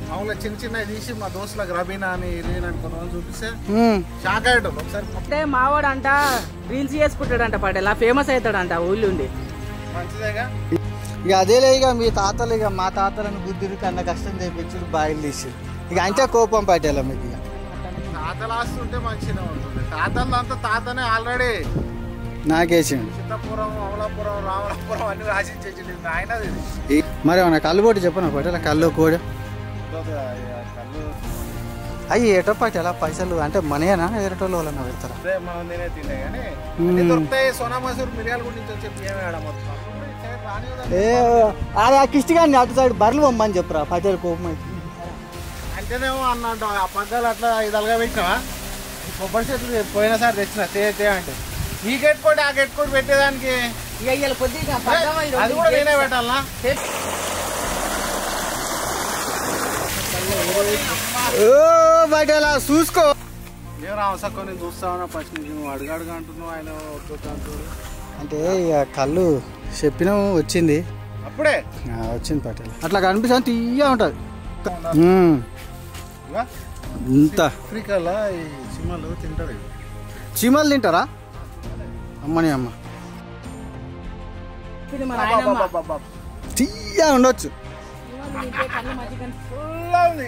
మామూలుగా చిన్న చిన్న తీసి మా దోస్తులకు రబీనా అని ఇరీనా అని కొంతమంది చూపిస్తే షాక్ అయ్యాడు ఒకసారి. అంటే మావాడు అంట రీల్స్ చేసుకుంటాడంట పటేల్, ఫేమస్ అవుతాడంట ఊళ్ళుండి. మంచిదేగా ఇక అదేలే. ఇక మీ తాతలు ఇక మా తాతలను బుద్ధిని కన్నా కష్టం చేయించారు, బాయిలు తీసి ఇక అంతే కోపం పట్టేలా మీకు. ఇక తాతలు ఆస్తుంటే మంచిగా ఉంటుంది. తాతలు అంతా తాతనే ఆల్రెడీ నాకేసిండు. చిత్తపురం, అమలాపురం, రామలాపురం అన్ని రాసిచ్చేసింది ఆయనది. మరి ఏమన్నా కళ్ళు పోటీ చెప్పనా పట్టేలా? కళ్ళు కోడి కళ్ళు అవి ఏటో పట్టేలా పైసలు అంటే మనయేనా ఎరటోళ్ళు వాళ్ళన్నా పెడతారా? అదే మనం నేనే తినే కానీ దొరుకుతాయి. సోనా మసూర్ మిరియాల గురించి చెప్పి ఏమేడ మొత్తం అదే ఆ కిష్టి కానీ అటు సైడ్ బర్రెలు పొమ్మని చెప్పురా పటేల్ కోపం అయితే. అంటేనేమో అన్నట్టు ఆ పగ్గాలు అట్లా ఇదలుగా పెట్టినావా? కొబ్బరి చెట్లు పోయినసారి తెచ్చిన తే అంటే ఈ గెట్ కోటి ఆ గెట్ కోటి పెట్టేదానికి అది కూడా నేనే పెట్టాలనా? పటేలా చూసుకో. నేను రామసక్క నేను చూస్తామన్నా ఫస్ట్ నుంచి నువ్వు అడుగడుగు అంటున్నావు, ఆయన వద్దు అంటే ఇక కళ్ళు చెప్పినాము వచ్చింది అప్పుడే వచ్చింది పటేల్. అట్లా కనిపిస్తుంది తీయ ఉంటుంది. ఇంత ఆఫ్రికాలో ఈ చీమలు తింటారు. చీమలు తింటారా? అమ్మని అమ్మ తీయ ఉండొచ్చు. ఫుల్